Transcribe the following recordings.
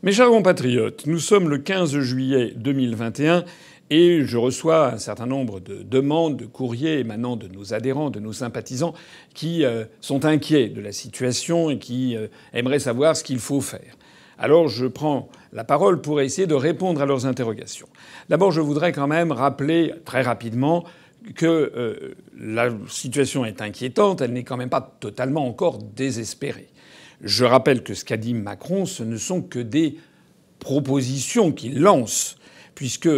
Mes chers compatriotes, nous sommes le 15 juillet 2021 et je reçois un certain nombre de demandes, de courriers émanant de nos adhérents, de nos sympathisants qui sont inquiets de la situation et qui aimeraient savoir ce qu'il faut faire. Alors je prends la parole pour essayer de répondre à leurs interrogations. D'abord, je voudrais quand même rappeler très rapidement que la situation est inquiétante, elle n'est quand même pas totalement encore désespérée. Je rappelle que ce qu'a dit Macron, ce ne sont que des propositions qu'il lance, puisque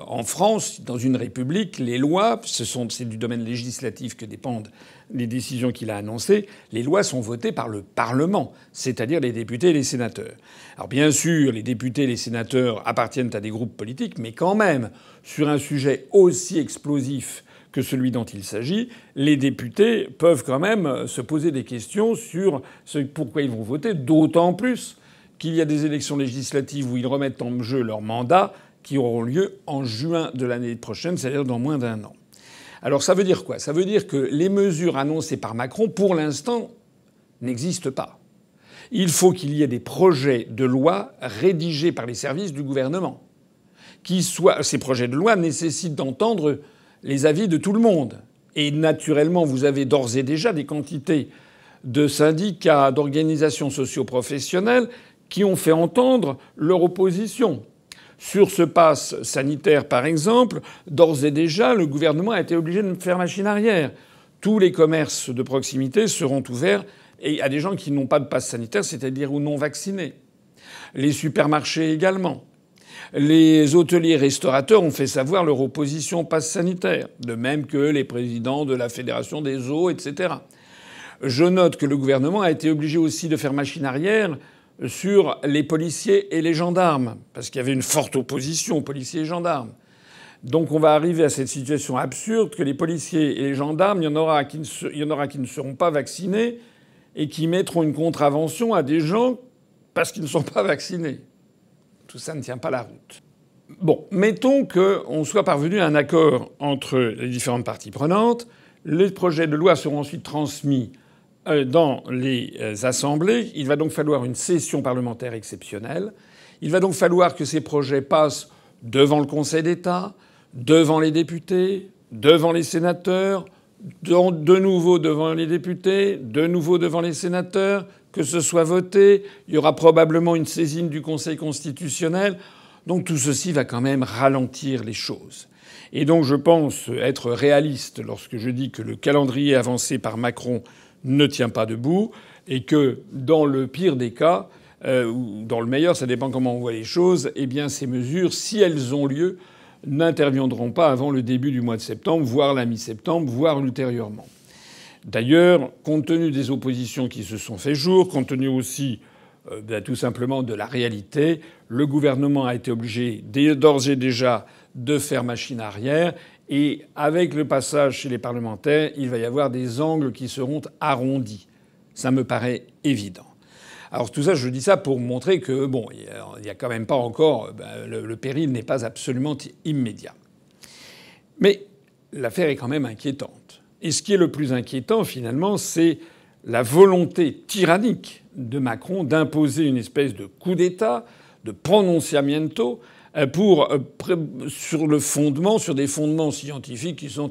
en France, dans une république, les lois, c'est du domaine législatif que dépendent les décisions qu'il a annoncées, les lois sont votées par le Parlement, c'est-à-dire les députés et les sénateurs. Alors bien sûr, les députés et les sénateurs appartiennent à des groupes politiques, mais quand même, sur un sujet aussi explosif que celui dont il s'agit, les députés peuvent quand même se poser des questions sur pourquoi ils vont voter, d'autant plus qu'il y a des élections législatives où ils remettent en jeu leur mandat qui auront lieu en juin de l'année prochaine, c'est-à-dire dans moins d'un an. Alors ça veut dire quoi? Ça veut dire que les mesures annoncées par Macron, pour l'instant, n'existent pas. Il faut qu'il y ait des projets de loi rédigés par les services du gouvernement. Ces projets de loi nécessitent d'entendre les avis de tout le monde. Et naturellement, vous avez d'ores et déjà des quantités de syndicats, d'organisations socio-professionnelles qui ont fait entendre leur opposition. Sur ce pass sanitaire, par exemple, d'ores et déjà, le gouvernement a été obligé de faire machine arrière. Tous les commerces de proximité seront ouverts et à des gens qui n'ont pas de pass sanitaire, c'est-à-dire ou non vaccinés. Les supermarchés également. Les hôteliers restaurateurs ont fait savoir leur opposition au pass sanitaire, de même que les présidents de la Fédération des eaux, etc. Je note que le gouvernement a été obligé aussi de faire machine arrière sur les policiers et les gendarmes, parce qu'il y avait une forte opposition aux policiers et gendarmes. Donc on va arriver à cette situation absurde que les policiers et les gendarmes, il y en aura qui ne seront pas vaccinés et qui mettront une contravention à des gens parce qu'ils ne sont pas vaccinés. Tout ça ne tient pas la route. Bon, mettons qu'on soit parvenu à un accord entre les différentes parties prenantes. Les projets de loi seront ensuite transmis dans les assemblées. Il va donc falloir une session parlementaire exceptionnelle. Il va donc falloir que ces projets passent devant le Conseil d'État, devant les députés, devant les sénateurs, de nouveau devant les députés, de nouveau devant les sénateurs, que ce soit voté. Il y aura probablement une saisine du Conseil constitutionnel. Donc tout ceci va quand même ralentir les choses. Et donc je pense être réaliste lorsque je dis que le calendrier avancé par Macron ne tient pas debout et que dans le pire des cas, ou dans le meilleur, ça dépend comment on voit les choses, eh bien ces mesures, si elles ont lieu, n'interviendront pas avant le début du mois de septembre, voire la mi-septembre, voire ultérieurement. D'ailleurs, compte tenu des oppositions qui se sont fait jour, compte tenu aussi tout simplement de la réalité, le gouvernement a été obligé d'ores et déjà de faire machine arrière. Et avec le passage chez les parlementaires, il va y avoir des angles qui seront arrondis. Ça me paraît évident. Alors tout ça, je dis ça pour montrer que bon, il y a quand même pas encore le péril n'est pas absolument immédiat. Mais l'affaire est quand même inquiétante. Et ce qui est le plus inquiétant finalement, c'est la volonté tyrannique de Macron d'imposer une espèce de coup d'État, de pronunciamiento, sur des fondements scientifiques qui sont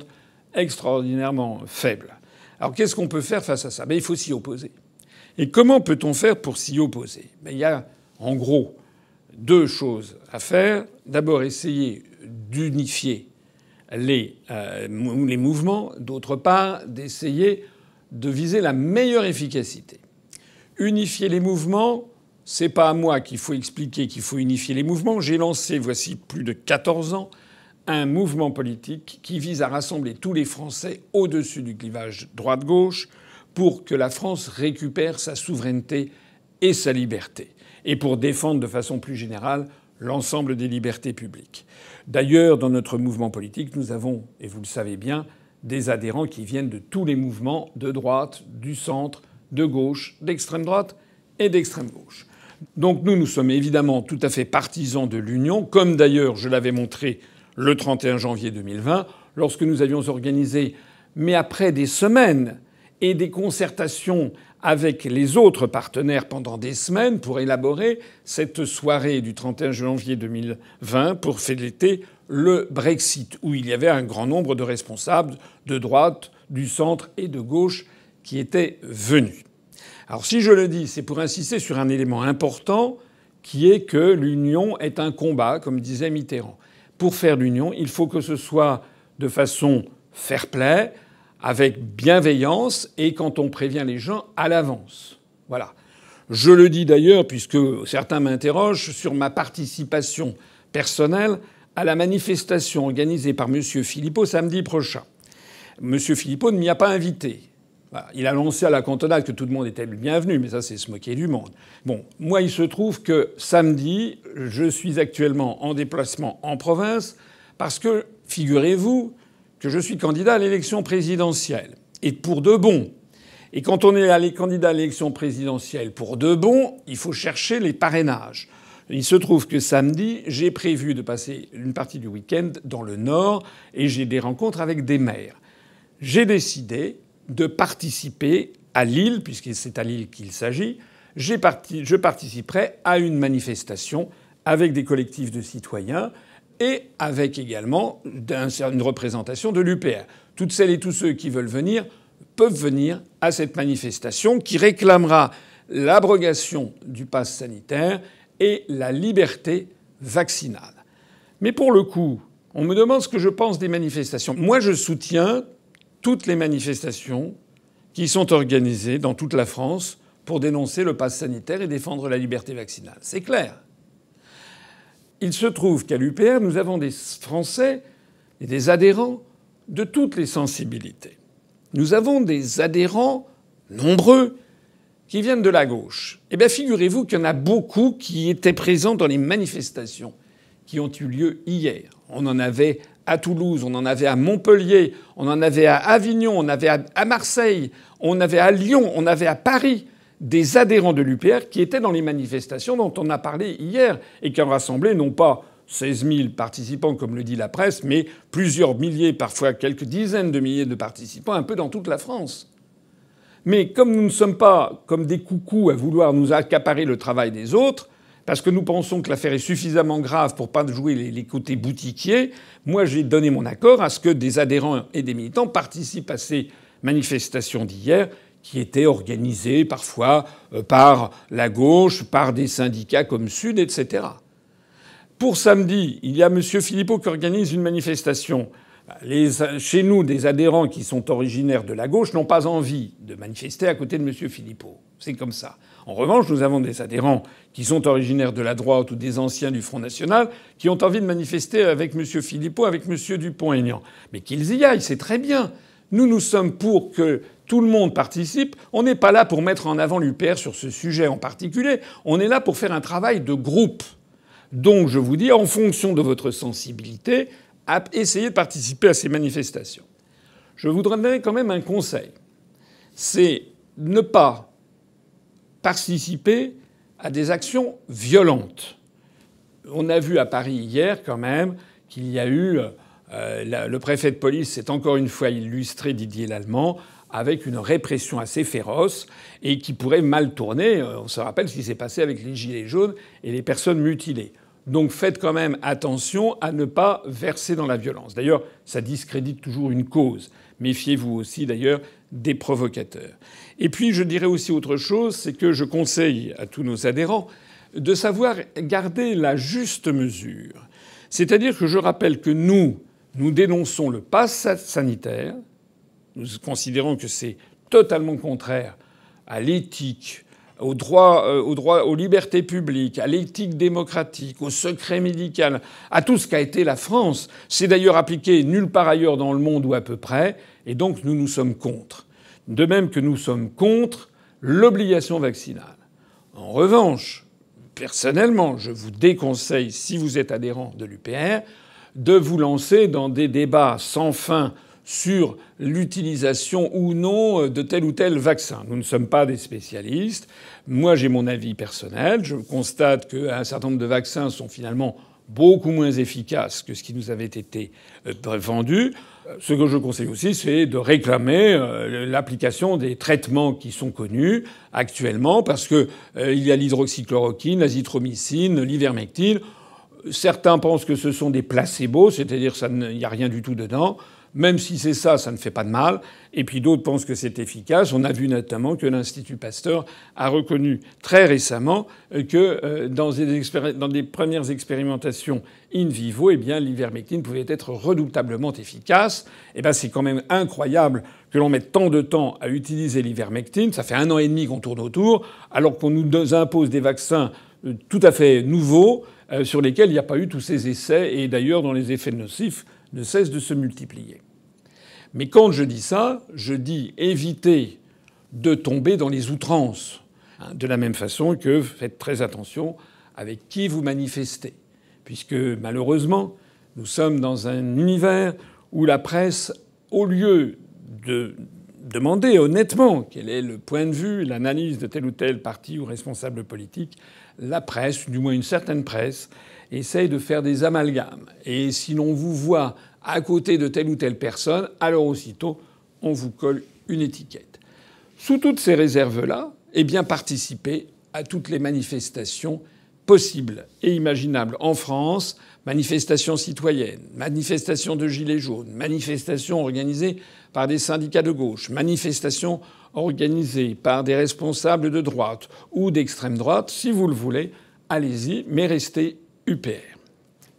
extraordinairement faibles. Alors qu'est-ce qu'on peut faire face à ça? Il faut s'y opposer. Et comment peut-on faire pour s'y opposer? Il y a en gros deux choses à faire. D'abord, essayer d'unifier les mouvements. D'autre part, d'essayer de viser la meilleure efficacité. Unifier les mouvements, c'est pas à moi qu'il faut expliquer qu'il faut unifier les mouvements. J'ai lancé, voici plus de 14 ans, un mouvement politique qui vise à rassembler tous les Français au-dessus du clivage droite-gauche pour que la France récupère sa souveraineté et sa liberté, et pour défendre de façon plus générale l'ensemble des libertés publiques. D'ailleurs, dans notre mouvement politique, nous avons, et vous le savez bien, des adhérents qui viennent de tous les mouvements de droite, du centre, de gauche, d'extrême droite et d'extrême gauche. Donc nous sommes évidemment tout à fait partisans de l'union, comme d'ailleurs je l'avais montré le 31 janvier 2020, lorsque nous avions organisé, mais après des semaines et des concertations avec les autres partenaires pendant des semaines pour élaborer cette soirée du 31 janvier 2020 pour fêter le Brexit, où il y avait un grand nombre de responsables de droite, du centre et de gauche qui étaient venus. Alors si je le dis, c'est pour insister sur un élément important qui est que l'union est un combat, comme disait Mitterrand. Pour faire l'union, il faut que ce soit de façon fair-play, avec bienveillance et quand on prévient les gens à l'avance. Voilà. Je le dis d'ailleurs, puisque certains m'interrogent sur ma participation personnelle à la manifestation organisée par M. Philippot samedi prochain. M. Philippot ne m'y a pas invité. Voilà. Il a annoncé à la cantonade que tout le monde était le bienvenu, mais ça, c'est se moquer du monde. Bon, moi, il se trouve que samedi, je suis actuellement en déplacement en province parce que, figurez-vous, que je suis candidat à l'élection présidentielle. Et pour de bon. Et quand on est candidat à l'élection présidentielle pour de bon, il faut chercher les parrainages. Il se trouve que samedi, j'ai prévu de passer une partie du week-end dans le Nord et j'ai des rencontres avec des maires. J'ai décidé de participer à Lille, puisque c'est à Lille qu'il s'agit. Je participerai à une manifestation avec des collectifs de citoyens et avec également une représentation de l'UPR. Toutes celles et tous ceux qui veulent venir peuvent venir à cette manifestation qui réclamera l'abrogation du pass sanitaire et la liberté vaccinale. Mais pour le coup, on me demande ce que je pense des manifestations. Moi, je soutiens toutes les manifestations qui sont organisées dans toute la France pour dénoncer le pass sanitaire et défendre la liberté vaccinale. C'est clair. Il se trouve qu'à l'UPR, nous avons des Français et des adhérents de toutes les sensibilités. Nous avons des adhérents nombreux qui viennent de la gauche. Eh bien, figurez-vous qu'il y en a beaucoup qui étaient présents dans les manifestations qui ont eu lieu hier. On en avait à Toulouse, on en avait à Montpellier, on en avait à Avignon, on avait à Marseille, on avait à Lyon, on avait à Paris des adhérents de l'UPR qui étaient dans les manifestations dont on a parlé hier et qui ont rassemblé non pas 16 000 participants comme le dit la presse, mais plusieurs milliers, parfois quelques dizaines de milliers de participants un peu dans toute la France. Mais comme nous ne sommes pas comme des coucous à vouloir nous accaparer le travail des autres, parce que nous pensons que l'affaire est suffisamment grave pour pas jouer les côtés boutiquiers, moi j'ai donné mon accord à ce que des adhérents et des militants participent à ces manifestations d'hier qui étaient organisées parfois par la gauche, par des syndicats comme Sud, etc. Pour samedi, il y a M. Philippot qui organise une manifestation. Chez nous, des adhérents qui sont originaires de la gauche n'ont pas envie de manifester à côté de M. Philippot. C'est comme ça. En revanche, nous avons des adhérents qui sont originaires de la droite ou des anciens du Front National qui ont envie de manifester avec M. Philippot, avec M. Dupont-Aignan. Mais qu'ils y aillent, c'est très bien. Nous sommes pour que tout le monde participe. On n'est pas là pour mettre en avant l'UPR sur ce sujet en particulier. On est là pour faire un travail de groupe. Donc, je vous dis, en fonction de votre sensibilité, essayez de participer à ces manifestations. Je vous donnerai quand même un conseil. C'est ne pas participer à des actions violentes. On a vu à Paris hier quand même qu'il y a eu le préfet de police s'est encore une fois illustré, Didier Lallement, avec une répression assez féroce et qui pourrait mal tourner. On se rappelle ce qui s'est passé avec les gilets jaunes et les personnes mutilées. Donc faites quand même attention à ne pas verser dans la violence. D'ailleurs, ça discrédite toujours une cause. Méfiez-vous aussi d'ailleurs des provocateurs. Et puis je dirais aussi autre chose, c'est que je conseille à tous nos adhérents de savoir garder la juste mesure. C'est-à-dire que je rappelle que nous dénonçons le pass sanitaire. Nous considérons que c'est totalement contraire à l'éthique, aux libertés publiques, à l'éthique démocratique, au secret médical, à tout ce qu'a été la France. C'est d'ailleurs appliqué nulle part ailleurs dans le monde ou à peu près, et donc nous sommes contre. De même que nous sommes contre l'obligation vaccinale. En revanche, personnellement, je vous déconseille, si vous êtes adhérent de l'UPR, de vous lancer dans des débats sans fin sur l'utilisation ou non de tel ou tel vaccin. Nous ne sommes pas des spécialistes. Moi, j'ai mon avis personnel. Je constate qu'un certain nombre de vaccins sont finalement beaucoup moins efficace que ce qui nous avait été vendu. Ce que je conseille aussi, c'est de réclamer l'application des traitements qui sont connus actuellement, parce que il y a l'hydroxychloroquine, l'azithromycine, l'ivermectine. Certains pensent que ce sont des placebos, c'est-à-dire qu'il n'y a rien du tout dedans. Même si c'est ça, ça ne fait pas de mal. Et puis d'autres pensent que c'est efficace. On a vu notamment que l'Institut Pasteur a reconnu très récemment que dans des premières expérimentations in vivo, eh bien, l'ivermectine pouvait être redoutablement efficace. Eh ben, c'est quand même incroyable que l'on mette tant de temps à utiliser l'ivermectine. Ça fait 1 an et demi qu'on tourne autour, alors qu'on nous impose des vaccins tout à fait nouveaux sur lesquels il n'y a pas eu tous ces essais. Et d'ailleurs, dont les effets nocifs ne cessent de se multiplier. Mais quand je dis ça, je dis éviter de tomber dans les outrances. De la même façon que faites très attention avec qui vous manifestez. Puisque malheureusement, nous sommes dans un univers où la presse, au lieu de demander honnêtement quel est le point de vue, l'analyse de tel ou tel parti ou responsable politique, la presse, du moins une certaine presse, essaye de faire des amalgames. Et si l'on vous voit à côté de telle ou telle personne, alors aussitôt, on vous colle une étiquette. Sous toutes ces réserves-là, eh bien, participez à toutes les manifestations possibles et imaginables en France. Manifestations citoyennes, manifestations de gilets jaunes, manifestations organisées par des syndicats de gauche, manifestations organisées par des responsables de droite ou d'extrême droite. Si vous le voulez, allez-y, mais restez UPR.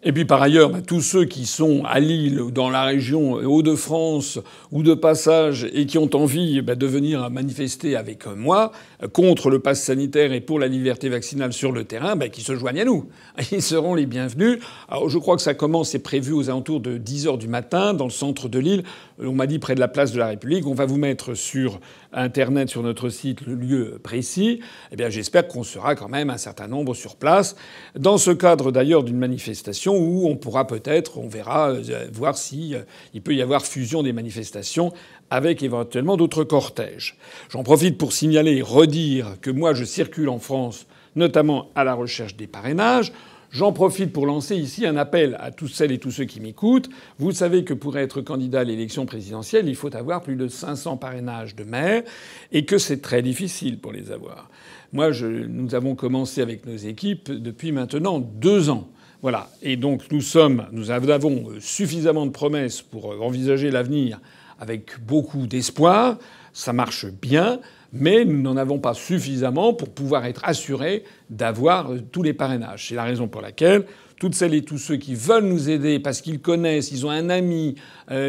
Et puis par ailleurs, tous ceux qui sont à Lille ou dans la région Hauts-de-France ou de passage et qui ont envie de venir manifester avec moi contre le pass sanitaire et pour la liberté vaccinale sur le terrain, qui se joignent à nous. Ils seront les bienvenus. Alors je crois que ça commence, c'est prévu aux alentours de 10h du matin dans le centre de Lille. On m'a dit près de la place de la République. On va vous mettre sur Internet, sur notre site, le lieu précis. Eh bien, j'espère qu'on sera quand même un certain nombre sur place. Dans ce cadre d'ailleurs d'une manifestation où on pourra peut-être, on verra, voir si il peut y avoir fusion des manifestations avec éventuellement d'autres cortèges. J'en profite pour signaler et redire que moi je circule en France, notamment à la recherche des parrainages. J'en profite pour lancer ici un appel à toutes celles et tous ceux qui m'écoutent. Vous savez que pour être candidat à l'élection présidentielle, il faut avoir plus de 500 parrainages de maires et que c'est très difficile pour les avoir. Nous avons commencé avec nos équipes depuis maintenant 2 ans. Voilà. Et donc nous avons suffisamment de promesses pour envisager l'avenir avec beaucoup d'espoir. Ça marche bien. Mais nous n'en avons pas suffisamment pour pouvoir être assurés d'avoir tous les parrainages. C'est la raison pour laquelle toutes celles et tous ceux qui veulent nous aider parce qu'ils connaissent, ils ont un ami,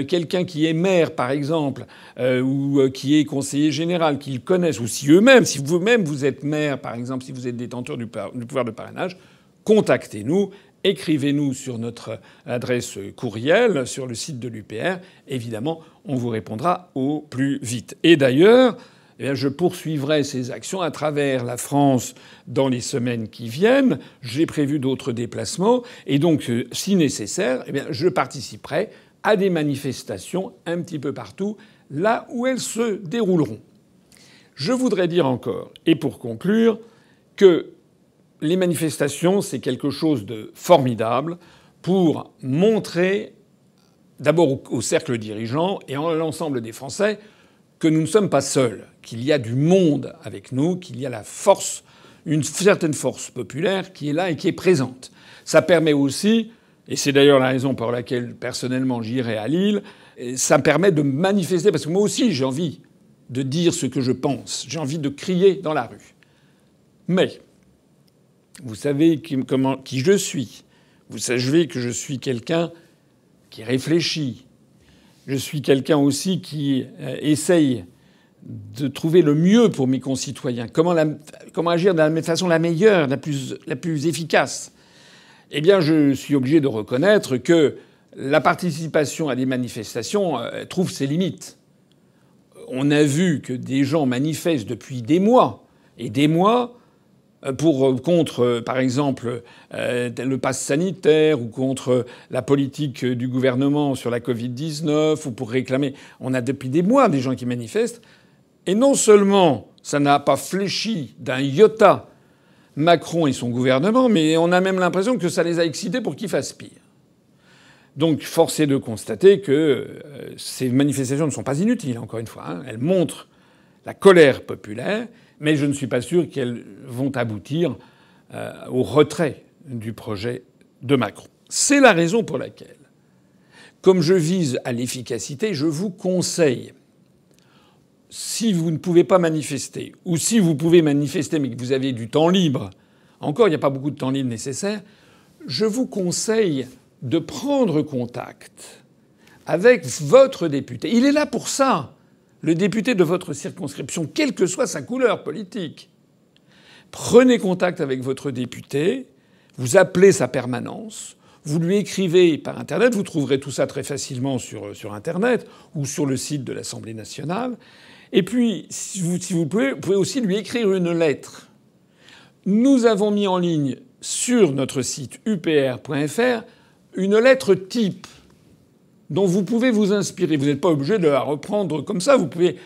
quelqu'un qui est maire par exemple, ou qui est conseiller général, qu'ils connaissent, ou si eux-mêmes, si vous-même vous êtes maire par exemple, si vous êtes détenteur du pouvoir de parrainage, contactez-nous. Écrivez-nous sur notre adresse courriel, sur le site de l'UPR. Évidemment, on vous répondra au plus vite. Et d'ailleurs, je poursuivrai ces actions à travers la France dans les semaines qui viennent. J'ai prévu d'autres déplacements. Et donc, si nécessaire, je participerai à des manifestations un petit peu partout, là où elles se dérouleront. Je voudrais dire encore, et pour conclure, que les manifestations, c'est quelque chose de formidable pour montrer d'abord au cercle dirigeant et à l'ensemble des Français que nous ne sommes pas seuls, qu'il y a du monde avec nous, qu'il y a la force, une certaine force populaire qui est là et qui est présente. Ça permet aussi, et c'est d'ailleurs la raison pour laquelle personnellement j'irai à Lille, ça me permet de manifester, parce que moi aussi j'ai envie de dire ce que je pense, j'ai envie de crier dans la rue. Mais vous savez qui je suis. Vous savez que je suis quelqu'un qui réfléchit. Je suis quelqu'un aussi qui essaye de trouver le mieux pour mes concitoyens. Comment agir de la façon la meilleure, la plus efficace. Eh bien, je suis obligé de reconnaître que la participation à des manifestations trouve ses limites. On a vu que des gens manifestent depuis des mois et des mois contre, par exemple, le pass sanitaire ou contre la politique du gouvernement sur la Covid-19 ou pour réclamer. On a depuis des mois des gens qui manifestent. Et non seulement ça n'a pas fléchi d'un iota, Macron et son gouvernement, mais on a même l'impression que ça les a excités pour qu'ils fassent pire. Donc force est de constater que ces manifestations ne sont pas inutiles, encore une fois. Hein. Elles montrent la colère populaire, mais je ne suis pas sûr qu'elles vont aboutir au retrait du projet de Macron. C'est la raison pour laquelle, comme je vise à l'efficacité, je vous conseille, si vous ne pouvez pas manifester, ou si vous pouvez manifester mais que vous avez du temps libre, encore il n'y a pas beaucoup de temps libre nécessaire, je vous conseille de prendre contact avec votre député. Il est là pour ça, le député de votre circonscription, quelle que soit sa couleur politique. Prenez contact avec votre député, vous appelez sa permanence, vous lui écrivez par Internet, vous trouverez tout ça très facilement sur Internet ou sur le site de l'Assemblée nationale. Et puis, si vous pouvez aussi lui écrire une lettre. Nous avons mis en ligne sur notre site upr.fr une lettre type dont vous pouvez vous inspirer. Vous n'êtes pas obligé de la reprendre comme ça. Vous pouvez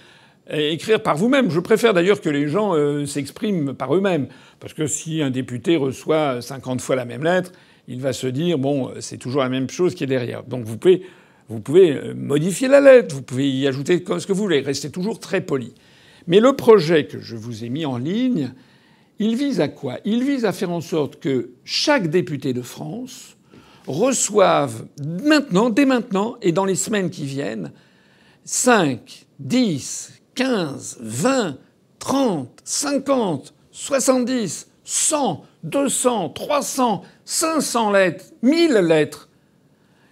écrire par vous-même. Je préfère d'ailleurs que les gens s'expriment par eux-mêmes. Parce que si un député reçoit 50 fois la même lettre, il va se dire bon, c'est toujours la même chose qui est derrière. Donc vous pouvez modifier la lettre, vous pouvez y ajouter ce que vous voulez. Restez toujours très poli. Mais le projet que je vous ai mis en ligne, il vise à quoi? Il vise à faire en sorte que chaque député de France reçoive maintenant, dès maintenant et dans les semaines qui viennent, 5, 10, 15, 20, 30, 50, 70, 100, 200, 300, 500 lettres, 1000 lettres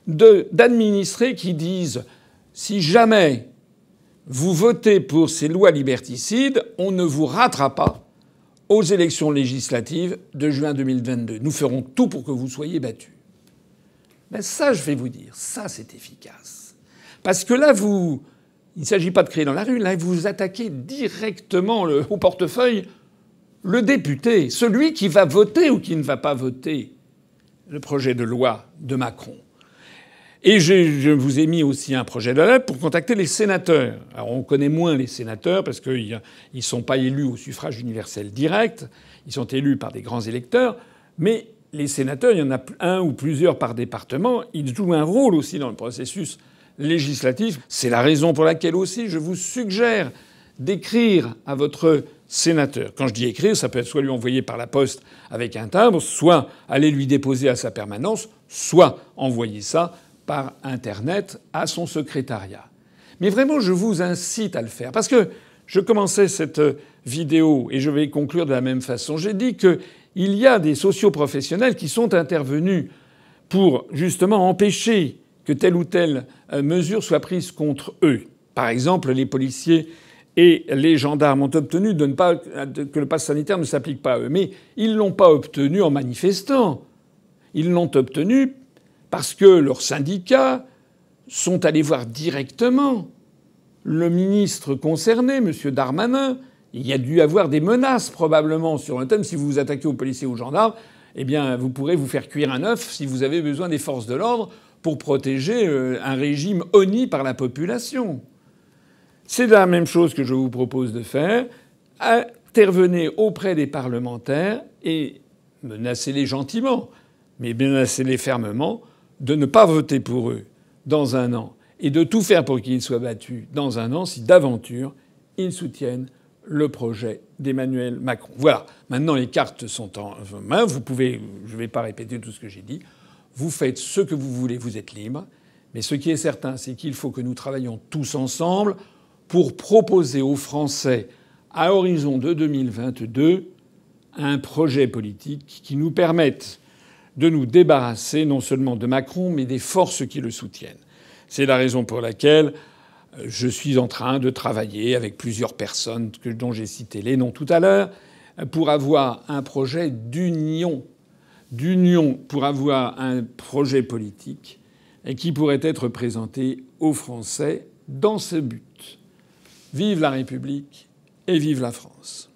d'administrés qui disent « Si jamais vous votez pour ces lois liberticides, on ne vous ratera pas aux élections législatives de juin 2022. Nous ferons tout pour que vous soyez battus. » Ben ça, je vais vous dire, ça c'est efficace. Parce que là, il ne s'agit pas de crier dans la rue, là vous attaquez directement au portefeuille le député, celui qui va voter ou qui ne va pas voter le projet de loi de Macron. Et je vous ai mis aussi un projet de loi pour contacter les sénateurs. Alors on connaît moins les sénateurs parce qu'ils ne sont pas élus au suffrage universel direct, ils sont élus par des grands électeurs, mais les sénateurs, il y en a un ou plusieurs par département, ils jouent un rôle aussi dans le processus législatif. C'est la raison pour laquelle aussi je vous suggère d'écrire à votre sénateur. Quand je dis écrire, ça peut être soit lui envoyer par la poste avec un timbre, soit aller lui déposer à sa permanence, soit envoyer ça par Internet à son secrétariat. Mais vraiment, je vous incite à le faire. Parce que je commençais cette vidéo et je vais conclure de la même façon. J'ai dit qu'il y a des socioprofessionnels qui sont intervenus pour justement empêcher que telle ou telle mesure soit prise contre eux. Par exemple, les policiers et les gendarmes ont obtenu que le pass sanitaire ne s'applique pas à eux. Mais ils ne l'ont pas obtenu en manifestant. Ils l'ont obtenu parce que leurs syndicats sont allés voir directement le ministre concerné, M. Darmanin. Il y a dû avoir des menaces probablement sur le thème. Si vous vous attaquez aux policiers ou aux gendarmes, eh bien, vous pourrez vous faire cuire un œuf si vous avez besoin des forces de l'ordre pour protéger un régime honni par la population. C'est la même chose que je vous propose de faire. Intervenez auprès des parlementaires et menacez-les gentiment, mais menacez-les fermement de ne pas voter pour eux dans un an et de tout faire pour qu'ils soient battus dans un an si d'aventure ils soutiennent le projet d'Emmanuel Macron. Voilà. Maintenant, les cartes sont en main. Vous pouvez, je ne vais pas répéter tout ce que j'ai dit. Vous faites ce que vous voulez, vous êtes libre. Mais ce qui est certain, c'est qu'il faut que nous travaillions tous ensemble pour proposer aux Français, à horizon de 2022, un projet politique qui nous permette de nous débarrasser non seulement de Macron, mais des forces qui le soutiennent. C'est la raison pour laquelle je suis en train de travailler avec plusieurs personnes dont j'ai cité les noms tout à l'heure, pour avoir un projet d'union, pour avoir un projet politique qui pourrait être présenté aux Français dans ce but. Vive la République et vive la France.